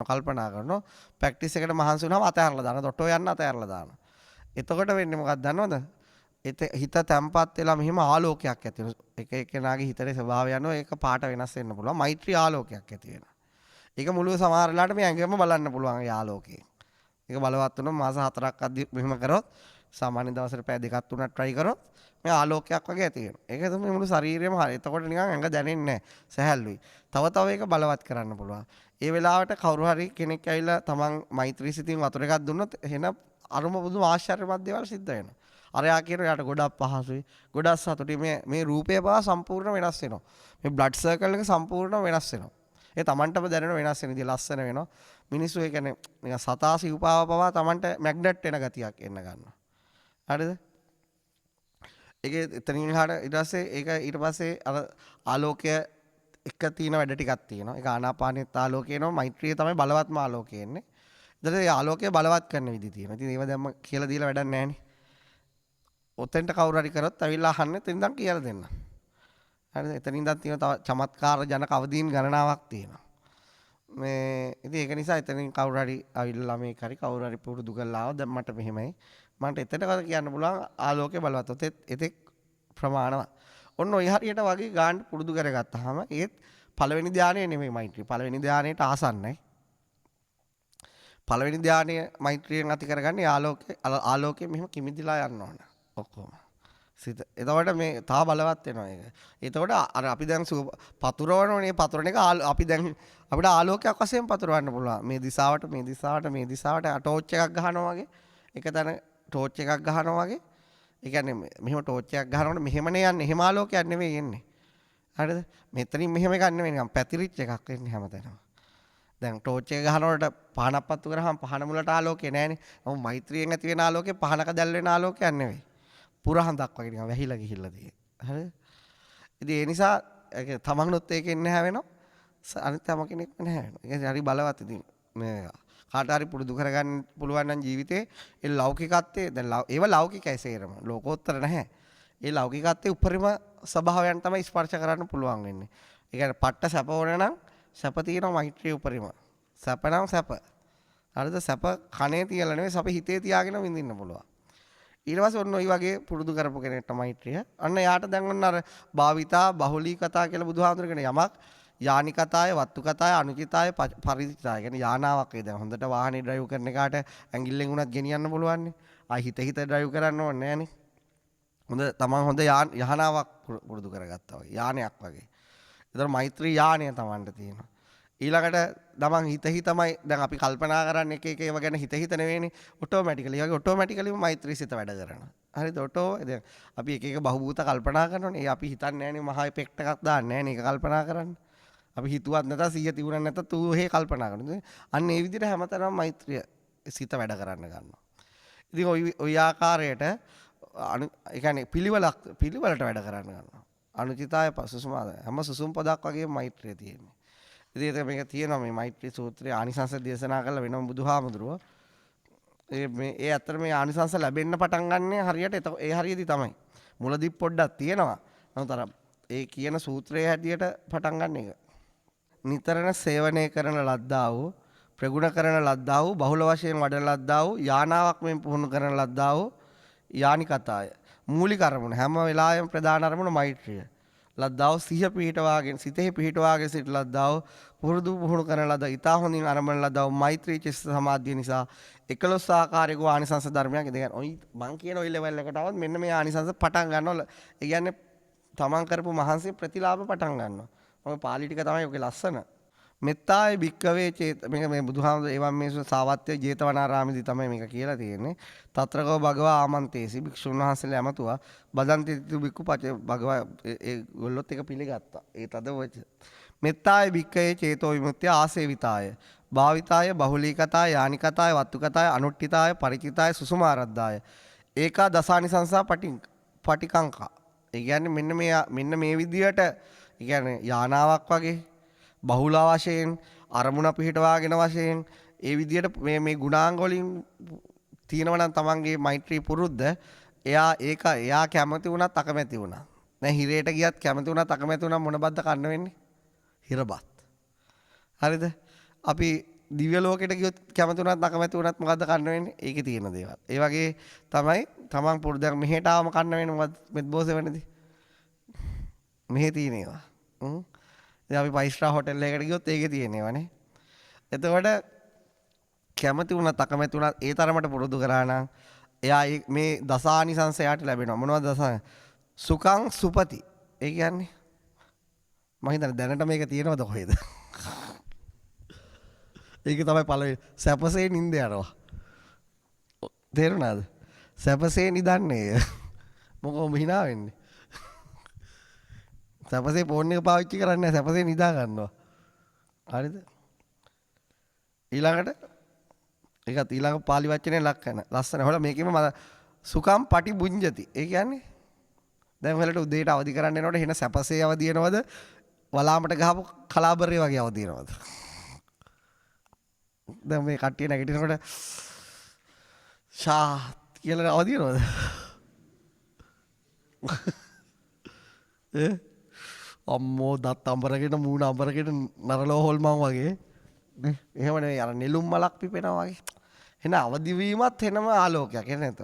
කල්පනා කරනවා ප්‍රැක්ටිස් එකට මහන්සි වුණාම අතහැරලා දානවා. ඩොටෝ යන්න අතහැරලා දානවා. එතකොට වෙන්නේ මොකක්ද දන්නවද? හිත තැම්පත් වෙලා මෙහිම ආලෝකයක් ඇති වෙනවා. එක එක්කෙනාගේ හිතේ ස්වභාවය අනුව ඒක පාට වෙනස් වෙන්න පුළුවන්. මෛත්‍රී ආලෝකයක් ඇති වෙනවා. ඒක මුළු සමහර වෙලාවට මේ ඇඟම බලන්න පුළුවන් ඒ ආලෝකය. ඒක බලවත් වුණොත් මාස 4ක් අද්දි මෙහෙම කරොත් සාමාන්‍ය දවසට පැය දෙකක් තුනක් try කරොත් මේ ආලෝකයක් වගේ ඇති වෙනවා. ඒක තමයි මුළු ශරීරෙම හරි. එතකොට නිකන් ඇඟ දැනෙන්නේ නැහැ. සැහැල්ලුයි. තව ඒක බලවත් කරන්න පුළුවන්. ඒ වෙලාවට කවුරු හරි කෙනෙක් ඇවිල්ලා තමන් මෛත්‍රී සිතින් වතුර එකක් දුන්නොත් එහෙනම් අරුම බුදු ආශ්චර්යමත් දේවල් සිද්ධ වෙනවා. අරයා කියන යාට ගොඩක් පහසුයි. ගොඩක් සතුටුයි. මේ රූපය පවා සම්පූර්ණ වෙනස් වෙනවා. මේ බ්ලඩ් සර්කල් එක සම්පූර්ණ වෙනස් වෙනවා. ඒ තමන්ටම දැනෙන වෙනස් වෙන විදිය ලස්සන වෙනවා. මිනිස්සු ඒ කියන්නේ නිකන් සතා සිව්පාව පවා තමන්ට මැග්නට් වෙන ගතියක් එන්න ගන්නවා. හරිද? ඒකේ එතනින් එහාට ඊට පස්සේ ඒක ඊට පස්සේ අර ආලෝකය එක තියෙන වැඩ ටිකක් තියෙනවා. ඒක ආනාපානෙත් ආලෝකය එනවා. මෛත්‍රිය තමයි බලවත්ම ආලෝකය එන්නේ. ඊට පස්සේ ආලෝකය බලවත් කරන විදි තියෙනවා. ඉතින් ඒව දැම්ම කියලා දීලා වැඩක් නැහැ නේ. ඔතෙන්ට කවුරු හරි කරොත් ඇවිල්ලා අහන්න එතනින් ඉඳන් කියලා දෙන්න. හරිද? එතනින් ඉඳන් තියෙන තව චමත්කාර ජනක අවදීන් ගණනාවක් තියෙනවා. මේ ඉතින් ඒක නිසා එතනින් කවුරු හරි අවිල්ලා මේක හරි කවුරු හරි පුරුදු කරලා ආව දැන් මට මෙහෙමයි. මන්ට එතනකට කියන්න පුළුවන් ආලෝකය බලවත්. එතෙක් ප්‍රමාණවත්. ඔන්න ඔය හරියට වගේ ගාන්න පුරුදු කරගත්තාම ඒත් පළවෙනි ධානය නෙමෙයි මෛත්‍රිය. පළවෙනි ධානයට ආසන්නයි. පළවෙනි ධානය මෛත්‍රියෙන් ඇති කරගන්නේ ආලෝකයේ මෙහෙම කිමිදිලා යන්න ඕන. ඔක්කොම. සිත. එතකොට මේ තා බලවත් වෙනවා ඒක. එතකොට අර අපි දැන් පතුරවනෝනේ පතුරන එක අපි දැන් අපිට ආලෝකයක් වශයෙන් පතුරවන්න පුළුවන්. මේ දිශාවට මේ දිශාවට මේ දිශාවට ටෝච් එකක් ගහනවා වගේ. එක තැන ටෝච් එකක් ගහනවා වගේ. ඒ කියන්නේ මෙහෙම ටෝච් එකක් ගහනකොට මෙහෙමනේ යන්නේ. එහෙම ආලෝකයක් නෙවෙයි එන්නේ. හරිද? මෙතනින් මෙහෙම එකක් නෙවෙයි නිකන් පැතිරිච්ච එකක් වෙන්නේ හැමතැනම. දැන් ටෝච් එක ගහනකොට පහනක් පත්තු කරාම පහන මුලට ආලෝකය නැහැනේ. නමුත් මෛත්‍රියෙන් ඇති වෙන ආලෝකය පහනක දැල් වෙන ආලෝකයක් නෙවෙයි. පුරහඳක් වගේ නිකන් වැහිලා ගිහිල්ලා තියෙන. හරිද? ඉතින් ඒ නිසා තමන්ුත් ඒකෙන් නැහැ වෙනවා. අනිත් හැම කෙනෙක්ම නැහැ වෙනවා. ඒක හරි බලවත් ඉතින් මේ කාට හරි පුරුදු කරගන්න පුළුවන් නම් ජීවිතේ ඒ ලෞකිකත්වයේ දැන් ඒව ලෞකිකයි සේරම. ලෝකෝත්තර නැහැ. ඒ ලෞකිකත්වයේ උපරිම ස්වභාවයන් තමයි ස්පර්ශ කරන්න පුළුවන් වෙන්නේ. ඒ කියන්නේ පට්ට සැප ඕන නම් සැප තියෙනවා මෛත්‍රිය උපරිම. සැප නම් සැප. හරිද? සැප කනේ තියලා නෙවෙයි සැප හිතේ තියාගෙන විඳින්න පුළුවන්. ඊට පස්සේ ඔන්න ඔය වගේ පුරුදු කරපු කෙනෙක්ට මෛත්‍රිය. අන්න යාට දැන් ඔන්න අර භාවිතා බහුලී කතා කියලා බුදුහාමුදුරගෙන යමක් යානි කතාය වත්තු කතාය අනුචිතාය පරිචිතාය කියන යානාවක් ඒ දැන් හොඳට වාහනේ ඩ්‍රයිව් කරන එකාට ඇඟිල්ලෙන් උනත් ගෙනියන්න පුළුවන් නේ. ආයි හිත ඩ්‍රයිව් කරන්න ඕනේ නෑනේ. තමන් හොඳ යහනාවක් පුරුදු කරගත්තා වගේ යානයක් වගේ. ඒතර මෛත්‍රී යානය තමන්ට තියෙනවා. ඊළඟට තමන් හිතමයි දැන් අපි කල්පනා කරන්නේ එක එක ඒවා ගැන හිත නෙවෙයිනේ ඔටෝමැටිකලි. ඒ වගේ ඔටෝමැටිකලිම මෛත්‍රී සිත වැඩ කරනවා. හරිද? දැන් අපි එක එක බහුභූත කල්පනා කරනෝනේ. ඒ අපි හිතන්නේ නෑනේ මහා ඉෆෙක්ට් එකක් දාන්නේ නෑනේ ඒක කල්පනා කරන්නේ. අපි හිතුවත් නැත 100 තිබුණා නැතත් ඌ එහෙ කල්පනා කරනවා. අන්න ඒ විදිහට හැමතැනම මෛත්‍රිය සිත වැඩ කරන්න ගන්නවා. ඉතින් ওই ආකාරයට ඒ කියන්නේ පිළිවෙලට වැඩ කරන්න ගන්නවා. අනුචිතාය පසුසුමාද හැම සුසුම් පදක් වගේ මෛත්‍රිය තියෙන්නේ. ඉතින් මේක තියෙනවා මේ මෛත්‍රී සූත්‍රයේ ආනිසංස දේශනා කරලා වෙනම බුදුහාමුදුරුවෝ ඒ අතර මේ ආනිසංස ලැබෙන්න පටන් ගන්න හරියට ඒ හරියදී තමයි. මුලදී පොඩ්ඩක් තියෙනවා. නමුත් අර ඒ කියන සූත්‍රයේ හැටියට පටන් ගන්න එක. නිතරම සේවනය කරන ලද්දා වූ ප්‍රගුණ කරන ලද්දා වූ බහුල වශයෙන් වඩන ලද්දා වූ යානාවක් මෙන් පුහුණු කරන ලද්දා වූ යානි කතාය. මූලික අරමුණ හැම වෙලාවෙම ප්‍රධාන අරමුණ මෛත්‍රිය. ලද්දාව සිහිය පිහිටවාගෙන සිතෙහි පිහිටවාගෙන සිට ලද්දාව පුරුදු කරන ලද ඊතා හොඳින් අරමුණ ලද්දාව මෛත්‍රී චිත්ත සමාධිය නිසා 11 ආකාරයක ආනිසංස ධර්මයක් ඉදගෙන ඔයි මං කියන ඔය ලෙවල් එකට આવත් මෙන්න මේ ආනිසංස පටන් ගන්නවා. ඒ කියන්නේ තමන් කරපු මහන්සිය ප්‍රතිලාභ පටන් ගන්නවා. ඔය පාලි ටික තමයි ඔගේ ලස්සන. මෙත්තාය භික්කවේ චේත මේ බුදුහාමුදුර එවන් මේ සාවත්‍ය ජේතවනාරාමේදී තමයි මේක කියලා තියෙන්නේ. తත්‍රකෝ භගවා ආමන්තේසි භික්ෂුන් වහන්සේලා ඇමතුවා බදන්ති භික්ඛු පච භගවා ඒගොල්ලොත් එක පිළිගත්තා. ඒ තද වච. මෙත්තාය භික්කවේ චේතෝ විමුක්තිය ආසේවිතාය භාවිතාය බහුලීකතාය යානිකතාය වත්තුකතාය අනුට්ඨිතාය පරිචිතාය සුසුමාරද්දාය ඒකා දසානිසංසා පටිකංකා. ඒ කියන්නේ මෙන්න මේ විදියට ඒ කියන්නේ යානාවක් වගේ බහුල වශයෙන් අරමුණ පිහිටවාගෙන වශයෙන් ඒ විදිහට මේ ගුණාංග වලින් තියෙනවා නම් තමන්ගේ මෛත්‍රී පුරුද්ද එයා කැමති වුණත් අකමැති වුණා. දැන් හිරේට ගියත් කැමති වුණත් අකමැති වුණා මොන බද්ද කන්න වෙන්නේ? හිරබත්. හරිද? අපි දිව්‍ය ලෝකෙට ගියොත් කැමති වුණත් නැකමැති වුණත් මොකද්ද කන්න වෙන්නේ? ඒකේ තියෙන දේවල්. ඒ වගේ තමයි තමන් පුරුදු දැන් මෙහෙට ආවම කන්න වෙන්නේ මොකද්ද? මෙත් බෝසෙ වෙන්නේදී. මෙහෙ තියෙන ඒවා. දැන් අපි 5 ස්ටාර් හෝටල් එකකට ගියොත් ඒකේ තියෙන ඒවානේ. එතකොට කැමති වුණත් අකමැති වුණත් ඒ තරමට පුරුදු කරා නම් එයා මේ දසානිසංස එයාට ලැබෙනවා. මොනවද දසාන? සුඛං සුපති. ඒ කියන්නේ මම හිතන්නේ දැනට මේක තියෙනවද කොහෙද? ඒක තමයි පළවෙනි සැපසේ නිින්ද යනවා. තේරුණාද? සැපසේ නිදන්නේ. මොකෝ හිනා වෙන්නේ? සැපසේ ෆෝන් එක පාවිච්චි කරන්නේ නැහැ. සැපසේ නිදා ගන්නවා. හරිද? ඊළඟට ඒකත් ඊළඟ පාලි වචනේ ලක්කන. ලස්සන. හොල මේකෙම සුඛම් පටි බුඤ්ජති. ඒ කියන්නේ දැන් ඔයාලට උදේට අවදි කරන්න එනකොට එහෙන සැපසේ අවදි වෙනවද? වලාමට ගහපු කලාබරේ වගේ අවදි වෙනවද? දැන් මේ කට්ටිය නැගිටිනකොට ෂා කියලා අවදි වෙනවද? අම්මෝ දත් අඹරගෙන මූණ අඹරගෙන නරලෝ හොල්මන් වගේ එහෙම නෙවෙයි අර නෙළුම් මලක් පිපෙනවා වගේ. එන අවදිවීමත් එනම ආලෝකයක්. එන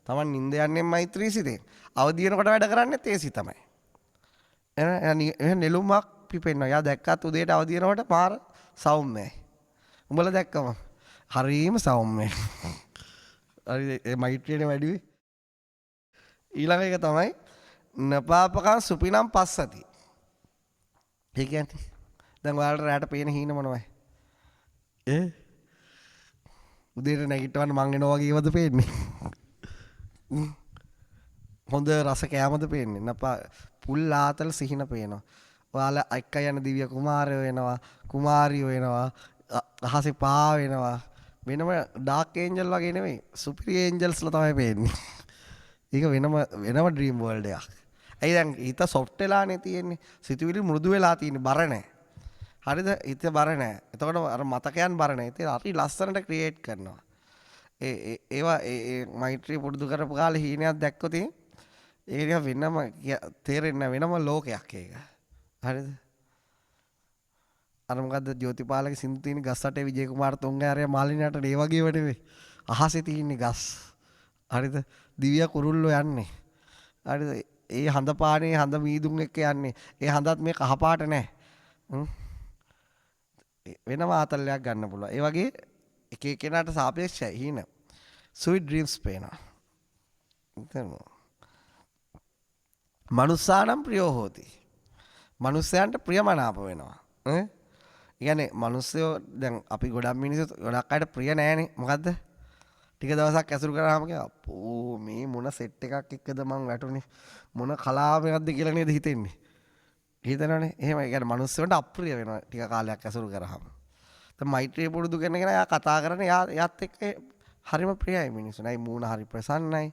තමන් නිින්ද යන්නේ මෛත්‍රී සිතෙන්. අවදි වෙනකොට වැඩ කරන්නේ ඒ සිතමයි. එන නෙළුමක් පිපෙනවා. යා දැක්කත් උදේට අවදි වෙනකොට පාර සෞම්‍යයි. උඹලා දැක්කම හරීම සෞම්‍යයි. හරි ඒ මෛත්‍රියනේ වැඩි වෙයි. ඊළඟ එක තමයි නපාපකං සුපිනම් පස්සති. ඒ කියන්නේ දැන් ඔයාලට රැට පේන හීන මොනවයි? උදේට නැගිටවන්න මං එනවා වගේ වද පේන්නේ. හොඳ රස කෑමද පේන්නේ. නපා පුල් ආතල් සිහින පේනවා. ඔයාලා එක්ක යන දිව්‍ය කුමාරයෝ වෙනවා, කුමාරියෝ වෙනවා, අහසේ පා වෙනවා. වෙනම ඩාර්ක් ඒන්ජල් වගේ නෙවෙයි. සුපිරි ඒන්ජල්ස්ලා තමයි පේන්නේ. ඒක වෙනම ඩ්‍රීම් වර්ල්ඩ් එකක්. ඇයි දැන් හිත සොෆ්ට් වෙලානේ තියෙන්නේ. සිතුවිලි මෘදු වෙලා තියෙන්නේ බර නැහැ. හරිද? හිත බර නැහැ. එතකොට අර මතකයන් බර නැහැ. ඉතින් හරි ලස්සනට ක්‍රියේට් කරනවා. ඒවා මෛත්‍රී පුරුදු කරපු කාලේ හීනයක් දැක්කොත් ඒක වෙනම තේරෙන්නේ වෙනම ලෝකයක් ඒක. හරිද? අර මොකද්ද ජෝතිපාලගේ සින්දු තියෙන ගස්සට විජේ කුමාර තුංගාරය මාලිනියට ඒ වගේව නෙවෙයි. අහසේ තියෙන ගස්. හරිද? දිව්‍ය කුරුල්ලෝ යන්නේ. හරිද? ඒ හඳ පානේ හඳ මීදුම් එක්ක යන්නේ. ඒ හඳත් මේ කහපාට නැහැ. වෙනම ආතල්ලයක් ගන්න පුළුවන්. ඒ වගේ එක එක්කෙනාට සාපේක්ෂයි හීන. sweet dreams පේනවා. මනුස්සානම් ප්‍රියෝ හෝති. මනුස්සයන්ට ප්‍රියමනාප වෙනවා. කියන්නේ මිනිස්සුયો දැන් අපි ගොඩක් මිනිස්සු ගොඩක් අයට ප්‍රිය නෑනේ. මොකද්ද? ටික දවසක් ඇසුරු කරාම කියනවා අපෝ මේ මොන සෙට් එකක් එක්කද මං වැටුනේ. මොන කලාවක්ද කියලා නේද හිතෙන්නේ. හිතනවනේ. එහෙම ඒ කියන්නේ මිනිස්සුන්ට අප්‍රිය වෙනවා ටික කාලයක් ඇසුරු කරාම. දැන් මෛත්‍රිය පුරුදු කරන කෙනා එයා කතා කරන්නේ එයාත් එක්ක හරිම ප්‍රියයි මිනිස්සුන්ට. ඒ මූණ හරි ප්‍රසන්නයි.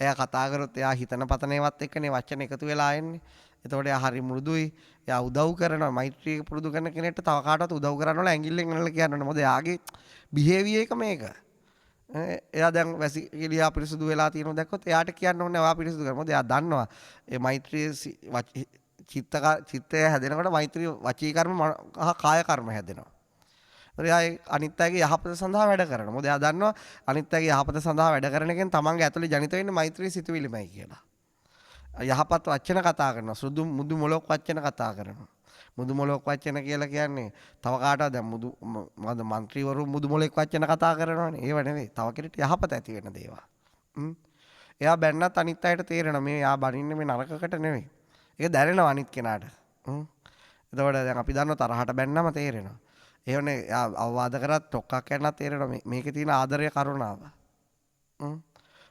එයා කතා කරොත් එයා හිතන පතන ඒවත් එක්කනේ වචන එකතු වෙලා එන්නේ. එතකොට එයා හරි මෘදුයි. එයා උදව් කරනවා. මෛත්‍රිය පුරුදු කරන කෙනෙක්ට තව කාටවත් උදව් කරන්න ඕන ඇඟිල්ලෙන් අනලා කියන්න ඕනේ. මොකද එයාගේ බිහේවියර් එක මේක. එයා දැන් වැසිකිළියා පිරිසුදු වෙලා තියෙනවා දැක්කොත් එයාට කියන්න ඕනේ ඔයා පිරිසුදු කරමු. මොකද එයා දන්නවා මේ මෛත්‍රිය චිත්තය හැදෙනකොට මෛත්‍රී වචී කර්ම කාය කර්ම හැදෙනවා. එයා අනිත් අයගේ යහපත සඳහා වැඩ කරනවා. මොකද එයා දන්නවා අනිත් අයගේ යහපත සඳහා වැඩ කරන එකෙන් තමන්ගේ ඇතුලේ ජනිත වෙන්නේ මෛත්‍රී සිතුවිලිමයි කියලා. යහපත් වචන කතා කරනවා. සුදු මුදු මොලොක් වචන කතා කරනවා. මුදු මොලොක් වචන කියලා කියන්නේ තව කාටවත් දැන් මොකද മന്ത്രിවරු මුදු මොලොක් වචන කතා කරනවානේ. ඒව නෙවෙයි. තව කෙනෙක්ට යහපත ඇති වෙන දේවල්. එයා බැන්නත් අනිත් අයට තේරෙනවා මේ යා බනින්නේ මේ නරකකට නෙවෙයි. ඒක දැනෙනවා අනිත් කෙනාට. එතකොට දැන් අපි දන්නවා තරහට බැන්නම තේරෙනවා. එහෙවනේ අවවාද කරත් ටොක්කක් යනත් තේරෙනවා මේකේ තියෙන ආදරය කරුණාව.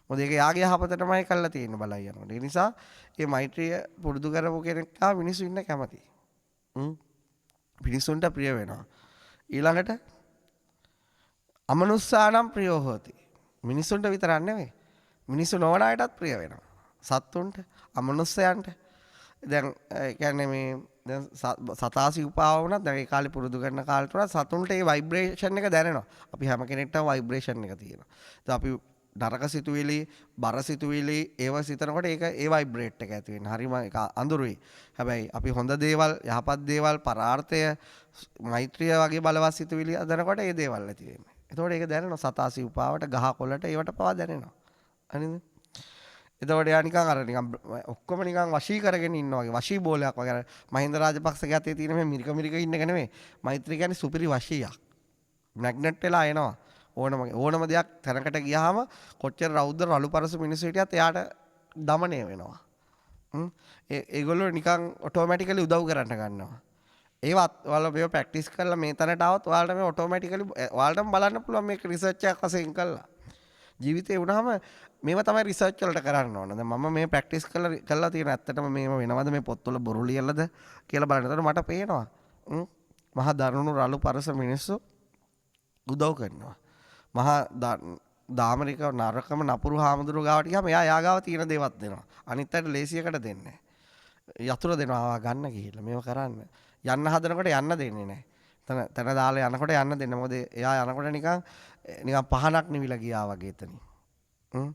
මොකද ඒක යාගේ යහපතටමයි කරලා තියෙන්නේ බලයි යනකොට. ඒ නිසා මේ මෛත්‍රිය පුරුදු කරපු කෙනෙක් මිනිස්සු ඉන්න කැමතියි. මිනිස්සුන්ට ප්‍රිය වෙනවා. ඊළඟට අමනුස්සානම් ප්‍රියෝ හෝති. මිනිස්සුන්ට විතරක් නෙවෙයි. මිනිස්සු නොවන අයටත් ප්‍රිය වෙනවා. සත්තුන්ට, අමනුස්සයන්ට. දැන් කියන්නේ මේ දැන් සතාසි උපාව වුණත් දැන් ඒ කාලේ පුරුදු කරන කාලේට වඩා සතුන්ට ඒ ভাইබ්‍රේෂන් එක දැනෙනවා. අපි හැම කෙනෙක්ටම ভাইබ්‍රේෂන් එක තියෙනවා. දැන් අපි නරක සිතුවිලි බර සිතුවිලි ඒව සිතනකොට ඒක ඒ වයිබ්‍රේට් එක ඇති වෙනවා. හරිම ඒක අඳුරුයි. හැබැයි අපි හොඳ දේවල් යහපත් දේවල් පරාර්ථය මෛත්‍රිය වගේ බලවත් සිතුවිලි හදනකොට ඒ දේවල් ඇති වෙන්නේ. එතකොට ඒක දැනෙනවා සතාසි උපාවට ගහ කොළට ඒවට පවා දැනෙනවා. හරිද? එතකොට එයා නිකන් අර නිකන් ඔක්කොම නිකන් වශී කරගෙන ඉන්නවා වගේ වශී බෝලයක් වගේ. අර මහින්ද රාජපක්ෂගේ අතේ තියෙන මේ මිරික මිරික ඉන්න එක නෙමෙයි. මෛත්‍රිය කියන්නේ සුපිරි වශීයක්. මැග්නට් වෙලා එනවා. ඕනම දෙයක් තැනකට ගියාම කොච්චර රෞද්‍ර රළුපරසු මිනිස්සු හිටියත් එයාට দমনය වෙනවා. ඒගොල්ලෝ නිකන් ඔටෝමැටිකලි උදව් කරන්න ගන්නවා. ඒවත් ඔයාලා මේව ප්‍රැක්ටිස් කරලා මේ තැනට આવොත් ඔයාලට මේ ඔටෝමැටිකලි ඔයාලටම බලන්න පුළුවන් මේක රිසර්ච් එකක් වශයෙන් කළා. ජීවිතේ වුණාම මේව තමයි රිසර්ච් වලට කරන්න ඕන. දැන් මම මේ ප්‍රැක්ටිස් කරලා තියෙන ඇත්තටම මේව වෙනවද මේ පොත්වල බොරු ලියලාද කියලා බලන්න. එතකොට මට පේනවා. මහා දරුණු රළු පරස මිනිස්සු උදව් කරනවා. මහා දාමරික නරකම නපුරු හාමුදුරුවෝ ගාවට ගියාම එයා යාගාව තියෙන දේවත් දෙනවා. අනිත් අයට ලේසියකට දෙන්නේ නැහැ. යතුරු දෙනවා ගන්න ගිහිල්ලා මේව කරන්න. යන්න හදනකොට යන්න දෙන්නේ නැහැ. තන දාලා යනකොට යන්න දෙන්න. මොකද එයා යනකොට නිකන් පහනක් නිවිලා ගියා වගේ එතනින්.